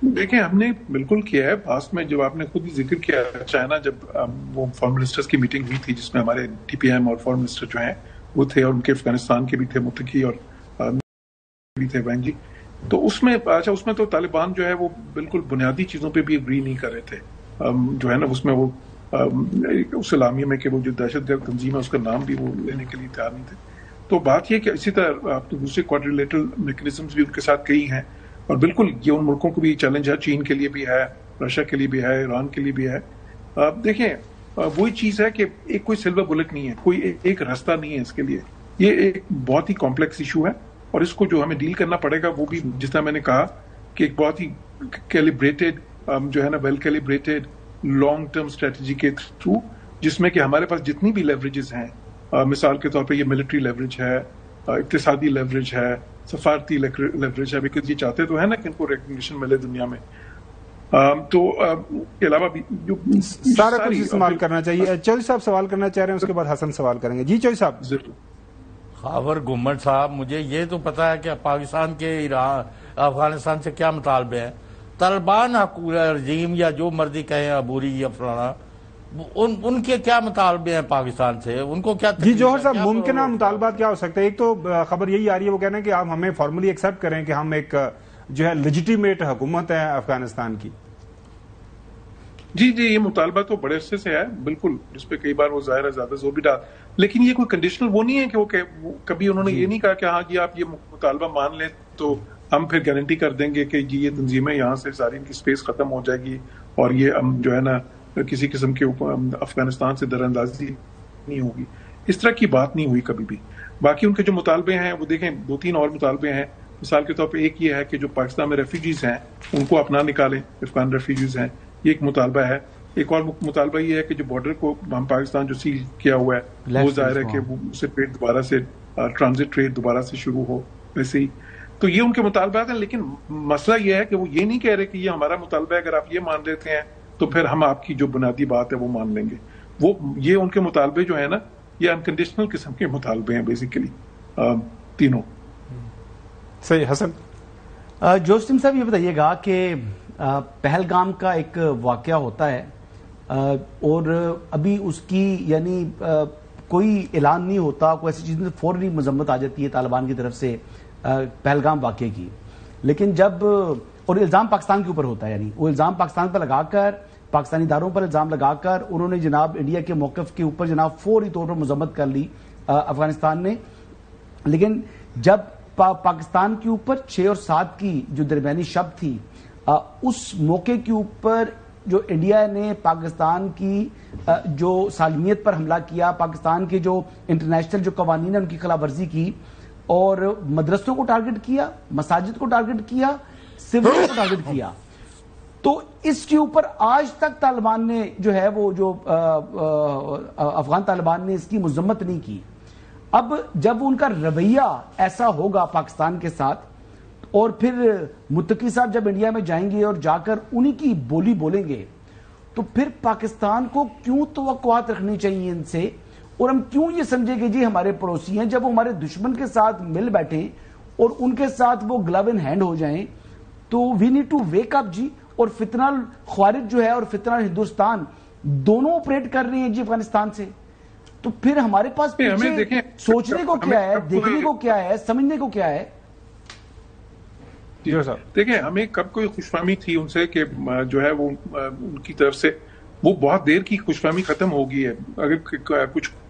دیکھیں ہم نے بالکل کیا ہے پاسٹ میں، جب آپ نے خود ہی ذکر کیا چائنا، جب وہ فارن منسٹرز کی میٹنگ ہوئی تھی جس میں ہمارے ٹی پی ایم اور فارن منسٹر جو ہیں وہ تھے، اور ان کے افغانستان کے بھی تھے متقی اور بھی تھے بین جی، تو اس میں اس میں تو طالبان جو ہے وہ بالکل بنیادی چیزوں پہ بھی اگری نہیں کر رہے تھے، جو ہے نا اس میں وہ اس اعلامیے میں کہ وہ جو دہشت گرد تنظیم ہے اس کا نام بھی وہ لینے کے لیے تیار نہیں تھے. تو بات یہ کہ اسی طرح آپ تو دوسرے کوارٹرلیٹرل میکنزمز بھی ان کے ساتھ کئی ہیں، اور بالکل یہ ان ملکوں کو بھی چیلنج ہے، چین کے لیے بھی ہے، رشیا کے لیے بھی ہے، ایران کے لیے بھی ہے. دیکھیں وہی چیز ہے کہ ایک کوئی سلور بلٹ نہیں ہے، کوئی ایک راستہ نہیں ہے اس کے لیے. یہ ایک بہت ہی کمپلیکس ایشو ہے، اور اس کو جو ہمیں ڈیل کرنا پڑے گا وہ بھی جس طرح میں نے کہا کہ ایک بہت ہی کیلیبریٹڈ جو ہے نا ویل کیلیبریٹڈ لانگ ٹرم اسٹریٹجی کے تھرو، جس میں کہ ہمارے پاس جتنی بھی لیوریجز ہیں، مثال کے طور پہ یہ ملٹری لیوریج ہے، اقتصادی لیوریج ہے، سفارتی لیوریج ہے، بیکاز یہ چاہتے تو ہے نا کہ ان کو ریکگنیشن ملے دنیا میں. تو کے علاوہ بھی جو سارا کچھ استعمال کرنا چاہیے. چودھری صاحب سوال کرنا چاہ رہے ہیں، اس کے بعد حسن سوال کریں گے. جی چودھری صاحب. ضرور. خاور گمن صاحب، مجھے یہ تو پتا ہے کہ پاکستان کے افغانستان سے کیا مطالبے ہیں. طالبان رجیم یا جو مرضی کہیں عبوری یا فلانا، ان کے کیا مطالبے ہیں پاکستان سے؟ ان کو کیا؟ جی جوہر صاحب، ممکنہ مطالبات کیا ہو سکتے ہیں؟ ایک تو خبر یہی آ رہی ہے، وہ کہہ رہے ہیں کہ آپ ہمیں فارملی ایکسیپٹ کریں کہ ہم ایک جو ہے لیجیٹیمیٹ حکومت ہے افغانستان کی. جی یہ مطالبہ تو بڑے عرصے سے ہے بالکل، جس پہ کئی بار وہ ظاہر ہے زیادہ زور بھی ڈال، لیکن یہ کوئی کنڈیشنل وہ نہیں ہے کہ وہ کبھی انہوں نے یہ نہیں کہا کہ ہاں جی آپ یہ مطالبہ مان لیں تو ہم پھر گارنٹی کر دیں گے کہ جی یہ تنظیمیں یہاں سے ساری ان کی سپیس ختم ہو جائے گی اور یہ جو ہے نا کسی قسم کے افغانستان سے دراندازی نہیں ہوگی. اس طرح کی بات نہیں ہوئی کبھی بھی. باقی ان کے جو مطالبے ہیں وہ دیکھیں 2-3 اور مطالبے ہیں. مثال کے طور پہ ایک یہ ہے کہ جو پاکستان میں ریفیوجیز ہیں ان کو اپنا نکالیں، افغان ریفیوجیز ہیں، یہ ایک مطالبہ ہے. ایک اور مطالبہ یہ ہے کہ جو بارڈر کو ہم پاکستان جو سیل کیا ہوا ہے وہ ظاہر ہے کہ وہ اسے ٹریڈ دوبارہ سے ٹرانزٹ ٹریڈ دوبارہ سے شروع ہو ویسے ہی. تو یہ ان کے مطالبات ہیں، لیکن مسئلہ یہ ہے کہ وہ یہ نہیں کہہ رہے کہ یہ ہمارا مطالبہ ہے، اگر آپ یہ مان لیتے ہیں تو پھر ہم آپ کی جو بنیادی بات ہے وہ مان لیں گے. وہ یہ ان کے مطالبے جو ہیں نا یہ انکنڈیشنل قسم کے مطالبے ہیں بیسیکلی تینوں. صحیح. حسن. جوسٹم صاحب یہ بتائیے گا کہ پہلگام کا ایک واقعہ ہوتا ہے اور ابھی اس کی یعنی کوئی اعلان نہیں ہوتا، کوئی ایسی چیز میں فوری مذمت آ جاتی ہے طالبان کی طرف سے پہلگام واقعے کی، لیکن جب اور الزام پاکستان کے اوپر ہوتا ہے، یعنی وہ الزام پاکستان پر لگا کر، پاکستانی اداروں پر الزام لگا کر انہوں نے جناب انڈیا کے موقف کے اوپر جناب فوری طور پر مذمت کر لی افغانستان نے. لیکن جب پاکستان کے اوپر 6 اور 7 کی جو درمیانی شب تھی، اس موقع کے اوپر جو انڈیا نے پاکستان کی جو سالمیت پر حملہ کیا، پاکستان کے جو انٹرنیشنل جو قوانین ہیں ان کی خلاف ورزی کی، اور مدرسوں کو ٹارگٹ کیا، مساجد کو ٹارگٹ کیا، سویلین کو ٹارگٹ کیا، تو اس کے اوپر آج تک طالبان نے جو ہے وہ جو افغان طالبان نے اس کی مذمت نہیں کی. اب جب ان کا رویہ ایسا ہوگا پاکستان کے ساتھ، اور پھر متقی صاحب جب انڈیا میں جائیں گے اور جا کر انہی کی بولی بولیں گے، تو پھر پاکستان کو کیوں توقعات رکھنی چاہیے ان سے، اور ہم کیوں یہ سمجھے کہ جی ہمارے پڑوسی ہیں، جب وہ ہمارے دشمن کے ساتھ مل بیٹھیں اور ان کے ساتھ وہ گلو ان ہینڈ ہو جائیں، تو we need to wake up ji. اور فتنہ خوارج جو ہے اور فتنہ ہندوستان دونوں آپریٹ کر رہے ہیں جی افغانستان سے، تو پھر ہمارے پاس پیچھے سوچنے کو کیا ہے، دیکھنے کو کیا ہے، سمجھنے کو کیا ہے. دیکھیں ہمیں کب کوئی خوش فہمی تھی ان سے کہ جو ہے وہ ان کی طرف سے وہ بہت دیر کی خوش فہمی ختم ہو گئی ہے. اگر کچھ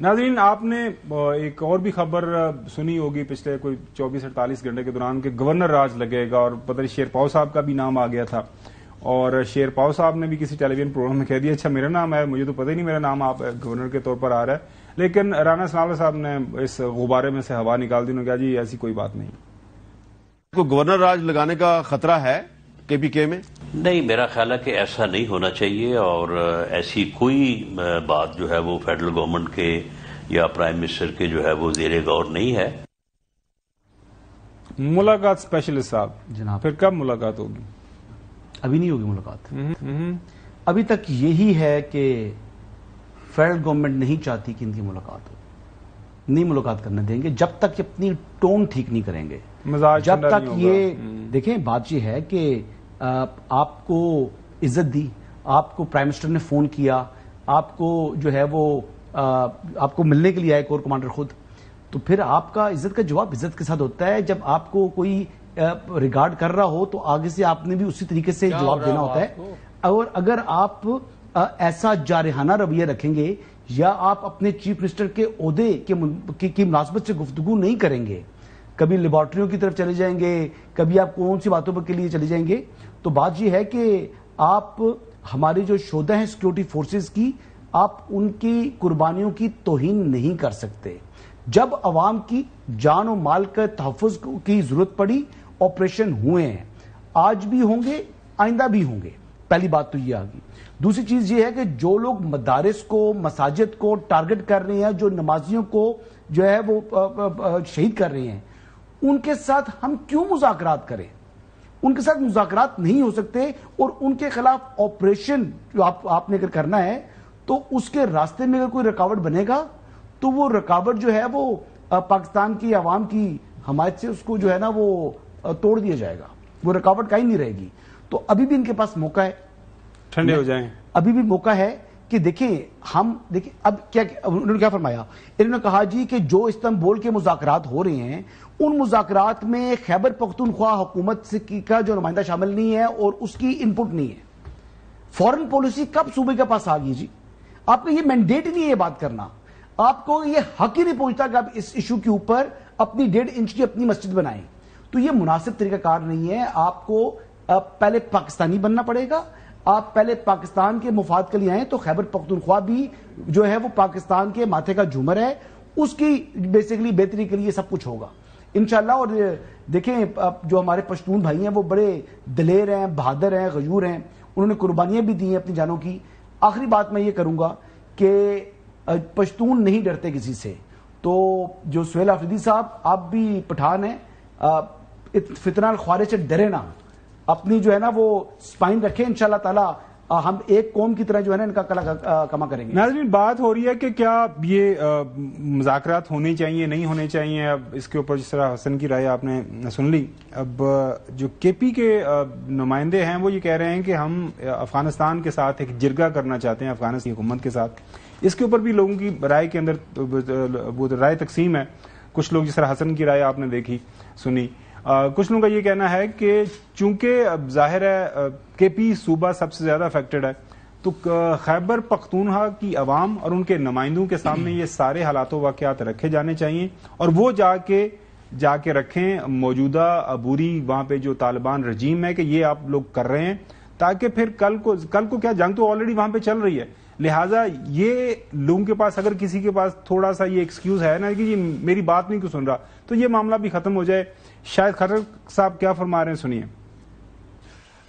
ناظرین، آپ نے ایک اور بھی خبر سنی ہوگی پچھلے کوئی 24-48 گھنٹے کے دوران کہ گورنر راج لگے گا، اور پتہ نہیں شیر پاؤ صاحب کا بھی نام آ گیا تھا، اور شیر پاؤ صاحب نے بھی کسی ٹیلی ویژن پروگرام میں کہہ دیا اچھا میرا نام ہے، مجھے تو پتہ ہی نہیں میرا نام آپ گورنر کے طور پر آ رہا ہے. لیکن رانا ثناء اللہ صاحب نے اس غبارے میں سے ہوا نکال دی، انہوں نے کہا جی ایسی کوئی بات نہیں. کو گورنر راج لگانے کا خطرہ ہے کے پی کے میں؟ نہیں، میرا خیال ہے کہ ایسا نہیں ہونا چاہیے، اور ایسی کوئی بات جو ہے وہ فیڈرل گورنمنٹ کے یا پرائم منسٹر کے جو ہے وہ زیر غور نہیں ہے. ملاقات اسپیشلسٹ صاحب جناب، پھر کب ملاقات ہوگی؟ ابھی نہیں ہوگی ملاقات. ابھی تک یہی ہے کہ فیڈرل گورنمنٹ نہیں چاہتی کہ ان کی ملاقات ہو، نہیں ملاقات کرنے دیں گے جب تک اپنی ٹون ٹھیک نہیں کریں گے. جب تک یہ دیکھیں، بات یہ ہے کہ آپ کو عزت دی، آپ کو پرائم منسٹر نے فون کیا، آپ کو جو ہے وہ آپ کو ملنے کے لیے آئے کور کمانڈر خود، تو پھر آپ کا عزت کا جواب عزت کے ساتھ ہوتا ہے. جب آپ کو کوئی ریگارڈ کر رہا ہو تو آگے سے آپ نے بھی اسی طریقے سے جواب دینا ہوتا ہے. اور اگر آپ ایسا جارحانہ رویہ رکھیں گے یا آپ اپنے چیف منسٹر کے عہدے کی مناسبت سے گفتگو نہیں کریں گے، کبھی لیبارٹریوں کی طرف چلے جائیں گے، کبھی آپ کون سی باتوں پر کے لیے چلے جائیں گے، تو بات یہ ہے کہ آپ ہماری جو شعبہ ہیں سیکورٹی فورسز کی، آپ ان کی قربانیوں کی توہین نہیں کر سکتے. جب عوام کی جان و مال کے تحفظ کی ضرورت پڑی، آپریشن ہوئے ہیں، آج بھی ہوں گے، آئندہ بھی ہوں گے. پہلی بات تو یہ آگی. دوسری چیز یہ ہے کہ جو لوگ مدارس کو، مساجد کو ٹارگٹ کر رہے ہیں، جو نمازیوں کو جو ہے وہ شہید کر رہے ہیں، ان کے ساتھ ہم کیوں مذاکرات کریں؟ ان کے ساتھ مذاکرات نہیں ہو سکتے، اور ان کے خلاف آپریشن جو آپ نے اگر کرنا ہے تو اس کے راستے میں اگر کوئی رکاوٹ بنے گا تو وہ رکاوٹ جو ہے وہ پاکستان کی عوام کی حمایت سے اس کو جو ہے نا وہ توڑ دیا جائے گا، وہ رکاوٹ کا ہی نہیں رہے گی. تو ابھی بھی ان کے پاس موقع ہے، ٹھنڈے ہو جائیں. ابھی بھی موقع ہے کہ دیکھیں اب کیا انہوں نے کیا فرمایا، انہوں نے کہا جی کہ جو استنبول کے مذاکرات ہو رہے ہیں ان مذاکرات میں خیبر پختونخوا حکومت کا جو نمائندہ شامل نہیں ہے اور اس کی انپٹ نہیں ہے. فورن پالیسی کب صوبے کے پاس آ گئی جی؟ آپ کا یہ مینڈیٹ نہیں ہے یہ بات کرنا، آپ کو یہ حق ہی نہیں پہنچتا کہ آپ اس ایشو کے اوپر اپنی 1.5 انچ کی اپنی مسجد بنائیں. تو یہ مناسب طریقہ کار نہیں ہے. آپ کو پہلے پاکستانی بننا پڑے گا. آپ پہلے پاکستان کے مفاد کے لیے آئیں تو خیبر پختونخوا بھی جو ہے وہ پاکستان کے ماتھے کا جھومر ہے، اس کی بیسیکلی بہتری کے لیے سب کچھ ہوگا انشاءاللہ. اور دیکھیں جو ہمارے پشتون بھائی ہیں وہ بڑے دلیر ہیں، بہادر ہیں، غیور ہیں، انہوں نے قربانیاں بھی دی ہیں اپنی جانوں کی. آخری بات میں یہ کروں گا کہ پشتون نہیں ڈرتے کسی سے. تو جو سہیل آفریدی صاحب، آپ بھی پٹھان ہیں، فتنہ الخوارج سے ڈرے نہ، اپنی جو ہے نا وہ سپائن رکھیں، انشاءاللہ تعالی ہم ایک قوم کی طرح جو ہے نا ان کا کما کریں گے. ناظرین، بات ہو رہی ہے کہ کیا یہ مذاکرات ہونے چاہیے، نہیں ہونے چاہیے. اب اس کے اوپر جس طرح حسن کی رائے آپ نے سن لی. اب جو کے پی کے نمائندے ہیں وہ یہ کہہ رہے ہیں کہ ہم افغانستان کے ساتھ ایک جرگہ کرنا چاہتے ہیں، افغانستان کی حکومت کے ساتھ. اس کے اوپر بھی لوگوں کی رائے کے اندر وہ رائے تقسیم ہے. کچھ لوگ جس طرح حسن کی رائے آپ نے دیکھی سنی، کچھ لوگوں کا یہ کہنا ہے کہ چونکہ ظاہر ہے کے پی صوبہ سب سے زیادہ افیکٹڈ ہے، تو خیبر پختونخوا کی عوام اور ان کے نمائندوں کے سامنے یہ سارے حالات و واقعات رکھے جانے چاہیے، اور وہ جا کے رکھیں موجودہ عبوری وہاں پہ جو طالبان رجیم ہے کہ یہ آپ لوگ کر رہے ہیں، تاکہ پھر کل کو کیا جنگ تو آلریڈی وہاں پہ چل رہی ہے. لہٰذا یہ لوگوں کے پاس اگر کسی کے پاس تھوڑا سا یہ ایکسکیوز ہے نا کہ یہ میری بات نہیں کو سن رہا، تو یہ معاملہ بھی ختم ہو جائے. شاید خطر صاحب کیا فرما رہے ہیں، سنیے.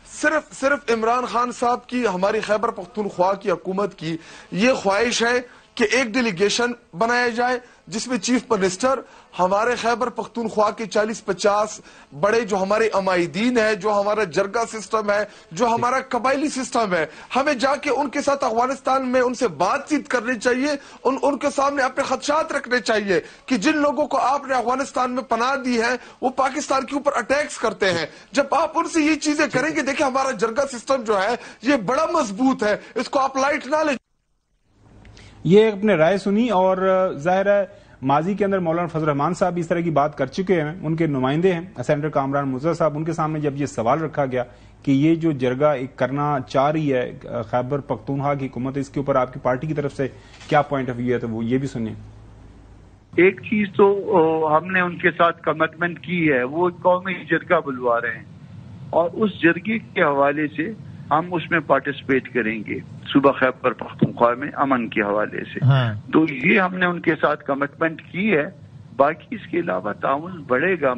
صرف عمران خان صاحب کی، ہماری خیبر پختونخوا کی حکومت کی یہ خواہش ہے کہ ایک ڈیلیگیشن بنایا جائے جس میں چیف منسٹر ہمارے خیبر پختونخوا کے 40-50 بڑے جو ہمارے عمائدین ہیں، جو ہمارا جرگہ سسٹم ہے، جو ہمارا قبائلی سسٹم ہے، ہمیں جا کے ان کے ساتھ افغانستان میں ان سے بات چیت کرنی چاہیے، ان کے سامنے اپنے خدشات رکھنے چاہیے کہ جن لوگوں کو آپ نے افغانستان میں پناہ دی ہے وہ پاکستان کے اوپر اٹیکس کرتے ہیں. جب آپ ان سے یہ چیزیں کریں گے، دیکھیں ہمارا جرگہ سسٹم جو ہے یہ بڑا مضبوط ہے، اس کو آپ لائٹ نہ لیں. یہ اپنے رائے سنی، اور ظاہر ہے ماضی کے اندر مولانا فضل الرحمان صاحب اس طرح کی بات کر چکے ہیں، ان کے نمائندے ہیں سینیٹر کامران مرتضیٰ صاحب، ان کے سامنے جب یہ سوال رکھا گیا کہ یہ جو جرگہ ایک کرنا چاہ رہی ہے خیبر پختونخوا کی حکومت، اس کے اوپر آپ کی پارٹی کی طرف سے کیا پوائنٹ آف ویو ہے، تو وہ یہ بھی سنیں۔ ایک چیز تو ہم نے ان کے ساتھ کمٹمنٹ کی ہے، وہ قومی جرگہ بلوا رہے ہیں اور اس جرگے کے حوالے سے ہم اس میں پارٹیسپیٹ کریں گے صوبہ خیبر پختونخوا میں امن کے حوالے سے، تو یہ ہم نے ان کے ساتھ کمٹمنٹ کی ہے، باقی اس کے علاوہ تعاون بڑھے گا۔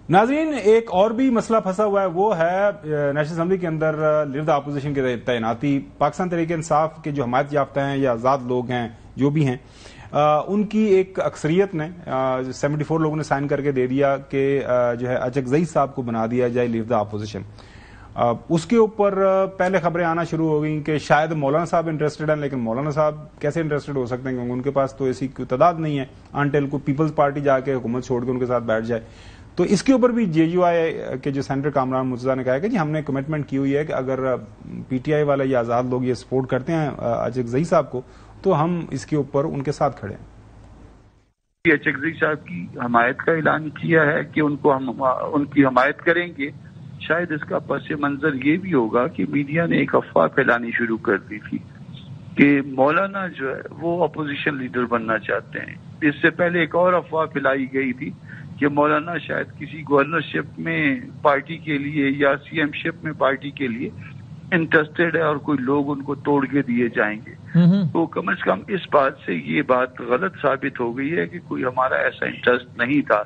ناظرین، ایک اور بھی مسئلہ پھنسا ہوا ہے، وہ ہے نیشنل اسمبلی کے اندر لیڈر آف اپوزیشن کی تعیناتی۔ پاکستان تحریک انصاف کے جو حمایت یافتہ ہیں یا آزاد لوگ ہیں جو بھی ہیں، ان کی ایک اکثریت نے 74 لوگوں نے سائن کر کے دے دیا کہ جو ہے اچکزئی صاحب کو بنا دیا جائے لیڈر آف اپوزیشن۔ اس کے اوپر پہلے خبریں آنا شروع ہو گئیں کہ شاید مولانا صاحب انٹرسٹڈ ہیں، لیکن مولانا صاحب کیسے انٹرسٹڈ ہو سکتے ہیں کیونکہ ان کے پاس تو ایسی کوئی تعداد نہیں ہے انٹل کو پیپلز پارٹی جا کے حکومت چھوڑ کے ان کے ساتھ بیٹھ جائے۔ تو اس کے اوپر بھی جے یو آئی کے جو سینیٹر کامران مرتضیٰ نے کہا کہ جی ہم نے کمٹمنٹ کی ہوئی ہے کہ اگر پی ٹی آئی والے یا آزاد لوگ یہ سپورٹ کرتے ہیں اچکزئی صاحب کو تو ہم اس کے اوپر ان کے ساتھ کھڑے ہیں۔ اچکزئی صاحب کی حمایت کا اعلان کیا ہے کہ ان کو ہم ان کی حمایت کریں گے۔ شاید اس کا پس منظر یہ بھی ہوگا کہ میڈیا نے ایک افواہ پھیلانی شروع کر دی تھی کہ مولانا جو ہے وہ اپوزیشن لیڈر بننا چاہتے ہیں۔ اس سے پہلے ایک اور افواہ پھیلائی گئی تھی کہ مولانا شاید کسی گورنرشپ میں پارٹی کے لیے یا سی ایم شپ میں پارٹی کے لیے انٹرسٹڈ ہے اور کوئی لوگ ان کو توڑ کے دیے جائیں گے۔ تو کم از کم اس بات سے یہ بات غلط ثابت ہو گئی ہے کہ کوئی ہمارا ایسا انٹرسٹ نہیں تھا۔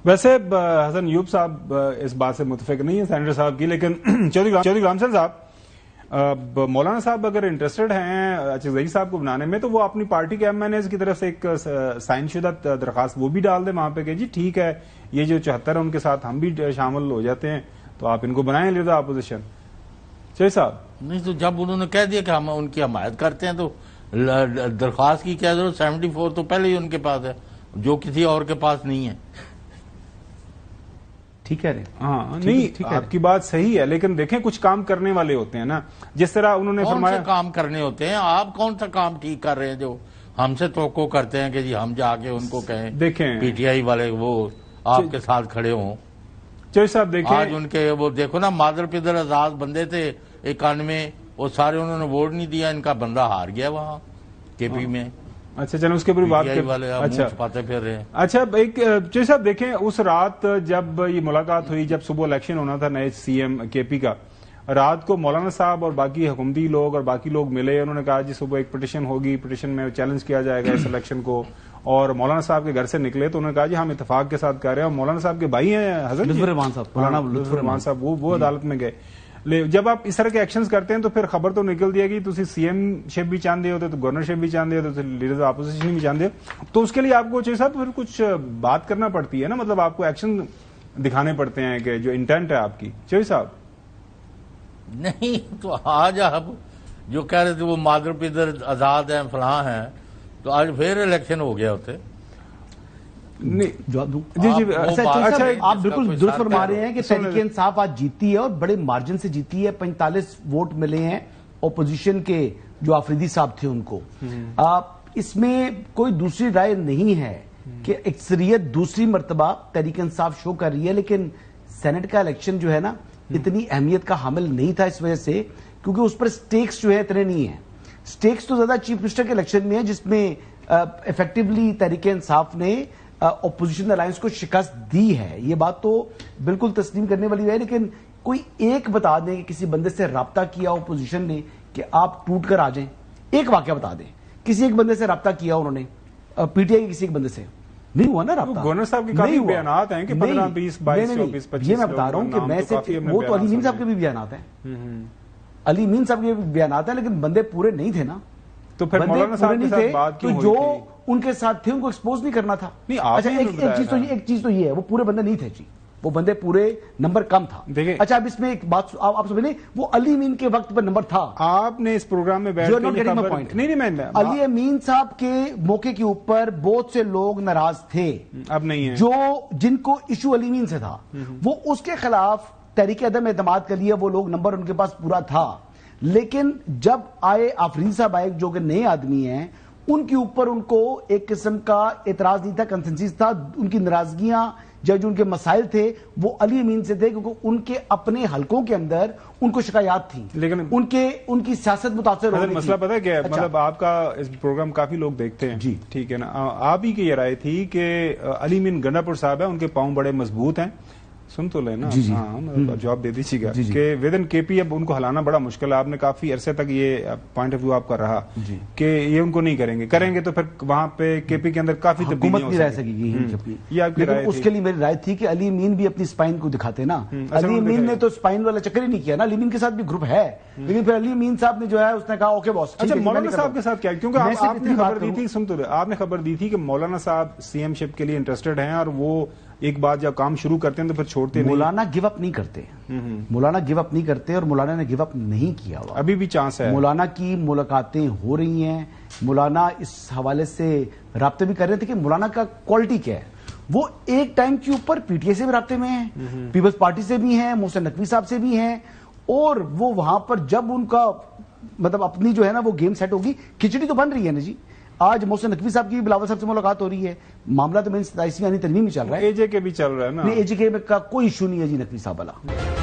ویسے حسن ایوب صاحب اس بات سے متفق نہیں ہے سینیٹر صاحب کی، لیکن چودھری غلام حسین صاحب، مولانا صاحب اگر انٹرسٹڈ ہیں اچکزئی صاحب کو بنانے میں تو وہ اپنی پارٹی کے ایم این ایز کی طرف سے ایک سائن شدہ درخواست وہ بھی ڈال دیں وہاں پہ کہ جی ٹھیک ہے یہ جو 74 ہے ان کے ساتھ ہم بھی شامل ہو جاتے ہیں تو آپ ان کو بنائیں لیڈر اپوزیشن۔ چودھری صاحب نہیں، تو جب انہوں نے کہہ دیا کہ ہم ان کی حمایت کرتے ہیں تو درخواست کی کیا ضرورت؟ 74 تو پہلے ہی ان کے پاس ہے جو کسی اور کے پاس نہیں ہے۔ ٹھیک ہے ہاں نہیں، آپ کی بات صحیح ہے، لیکن دیکھیں کچھ کام کرنے والے ہوتے ہیں نا، جس طرح انہوں نے فرمایا کون سے کام کرنے ہوتے ہیں؟ آپ کون سا کام ٹھیک کر رہے ہیں جو ہم سے توقع کرتے ہیں کہ جی ہم جا کے ان کو کہیں دیکھیں پی ٹی آئی والے وہ آپ کے ساتھ کھڑے ہوں؟ چودھری صاحب دیکھیں آج ان کے وہ دیکھو نا، مادر پدر آزاد بندے تھے 91، وہ سارے انہوں نے ووٹ نہیں دیا، ان کا بندہ ہار گیا وہاں کے پی میں۔ اچھا چلو اس کے اوپر بات اچھا ایک چودھری صاحب دیکھیں اس رات جب یہ ملاقات ہوئی، جب صبح الیکشن ہونا تھا نئے سی ایم کے پی کا، رات کو مولانا صاحب اور باقی حکومتی لوگ اور باقی لوگ ملے، انہوں نے کہا جی صبح ایک پٹیشن ہوگی، پٹیشن میں چیلنج کیا جائے گا اس الیکشن کو، اور مولانا صاحب کے گھر سے نکلے تو انہوں نے کہا جی ہم اتفاق کے ساتھ کر رہے ہیں، اور مولانا صاحب کے بھائی ہیں حضرت لطف الرحمان صاحب وہ عدالت میں گئے۔ جب آپ اس طرح کے ایکشنز کرتے ہیں تو پھر خبر تو نکل دی ہے کہ تسی سی ایم شپ بھی چاہتے ہو تو گورنر شپ بھی چاہتے ہو تو لیڈر اپوزیشن بھی چاہتے ہو، تو اس کے لیے آپ کو چودھری صاحب پھر کچھ بات کرنا پڑتی ہے نا، مطلب آپ کو ایکشن دکھانے پڑتے ہیں کہ جو انٹینٹ ہے آپ کی۔ چودھری صاحب نہیں تو آج آپ جو کہہ رہے تھے وہ مادر پدر آزاد ہیں فلاں ہیں، تو آج پھر الیکشن ہو گیا ہوتے۔ آپ بالکل درست فرما رہے ہیں کہ تحریک انصاف آج جیتی ہے اور بڑے مارجن سے جیتی ہے، 45 ووٹ ملے ہیں اپوزیشن کے جو آفریدی صاحب تھے ان کو۔ اس میں کوئی دوسری رائے نہیں ہے کہ اکثریت دوسری مرتبہ تحریک انصاف شو کر رہی ہے، لیکن سینٹ کا الیکشن جو ہے نا اتنی اہمیت کا حامل نہیں تھا اس وجہ سے کیونکہ اس پر سٹیکس جو ہے اتنے نہیں ہیں۔ سٹیکس تو زیادہ چیف منسٹر کے الیکشن میں ہے جس میں ایفیکٹولی تحریک انصاف نے اپوزیشن الائنس کو شکست دی ہے، یہ بات تو بالکل تسلیم کرنے والی ہے، لیکن کوئی ایک بتا دیں کہ کسی بندے سے رابطہ کیا اپوزیشن نے کہ آپ ٹوٹ کر آ جائیں، ایک واقعہ بتا دیں، کسی ایک بندے سے رابطہ کیا انہوں نے پی ٹی آئی کے کسی ایک بندے سے؟ نہیں ہوا نا رابطہ۔ گورنر صاحب کے کافی بیانات ہیں کہ 15 20 22 24 25 یہ میں بتا رہا ہوں کہ میں سے وہ تو علی مین صاحب کے بھی بیانات ہیں، علی مین صاحب کے بھی بیانات ہیں، لیکن بندے پورے نہیں تھے نا، تو پھر مولانا صاحب کے ساتھ بات کیوں ہوئی؟ جو ان کے ساتھ تھے ان کو ایکسپوز نہیں کرنا تھا۔ اچھا ایک چیز تو یہ ہے وہ پورے بندے نہیں تھے جی، وہ بندے پورے نمبر کم تھا۔ اچھا اب اس میں ایک بات آپ سمجھیں، وہ علی امین کے وقت پر نمبر تھا۔ آپ نے اس پروگرام میں بیٹھ کے نہیں علی امین صاحب کے موقع کے اوپر بہت سے لوگ ناراض تھے، اب نہیں ہے، جو جن کو ایشو علی امین سے تھا وہ اس کے خلاف تحریک عدم اعتماد کے لیے وہ لوگ نمبر ان کے پاس پورا تھا، لیکن جب آئے آفریدی صاحب آئے جو کہ نئے آدمی ہیں، ان کے اوپر ان کو ایک قسم کا اعتراض نہیں تھا، کنسنسس تھا. ان کی ناراضگیاں جو ان کے مسائل تھے وہ علی امین سے تھے، کیونکہ ان کے اپنے حلقوں کے اندر ان کو شکایات تھیں، لیکن ان کی سیاست متاثر ہو رہی تھی. مسئلہ پتہ ہے کیا ہے؟ مطلب آپ کا اس پروگرام کافی لوگ دیکھتے ہیں، جی ٹھیک ہے نا. آپ ہی کی یہ رائے تھی کہ علی امین گنڈا پور صاحب ہیں، ان کے پاؤں بڑے مضبوط ہیں. سن تو لیں نا، جواب دے دیجیے گا کہ ود ان کے پی اب ان کو ہلانا بڑا مشکل ہے. آپ نے کافی عرصے تک یہ پوائنٹ آف ویو آپ کا رہا کہ یہ ان کو نہیں کریں گے تو پھر وہاں پہ کے پی کے اندر کافی حکومت نہیں رہ سکے گی. لیکن اس کے لیے میری رائے تھی کہ علی امین بھی اپنی اسپائن کو دکھاتے نا. علی امین نے تو اسپائن والا چکر ہی نہیں کیا نا. علی امین کے ساتھ بھی گروپ ہے، لیکن پھر علی امین صاحب نے جو ہے اس نے کہا اوکے باس. اچھا مولانا صاحب کے ساتھ کیا؟ کیونکہ آپ نے خبر دی تھی، سن تو آپ نے خبر دی تھی کہ مولانا صاحب سی ایم شپ کے لیے انٹرسٹڈ ہیں، اور وہ ایک بات جب کام شروع کرتے ہیں تو پھر چھوڑتے نہیں. مولانا گیو اپ نہیں کرتے، مولانا گیو اپ نہیں کرتے، اور مولانا نے گیو اپ نہیں کیا ہوا. ابھی بھی چانس ہے. مولانا کی ملاقاتیں ہو رہی ہیں، مولانا اس حوالے سے رابطے بھی کر رہے تھے کہ مولانا کا کوالٹی کیا ہے. وہ ایک ٹائم کے اوپر پی ٹی آئی سے بھی رابطے میں ہیں، پیپلز پارٹی سے بھی ہیں، محسن نقوی صاحب سے بھی ہیں، اور وہ وہاں پر جب ان کا مطلب اپنی جو ہے نا وہ گیم سیٹ ہوگی. کھچڑی تو بن رہی ہے نا جی. آج محسن نقوی صاحب کی بلاول صاحب سے ملاقات ہو رہی ہے. معاملہ تو میں 27 یعنی ترمیم میں چل رہا ہے. اے جے کے بھی چل رہا ہے نا. اے جے کے کا کوئی ایشو نہیں ہے جی نقوی صاحب والا.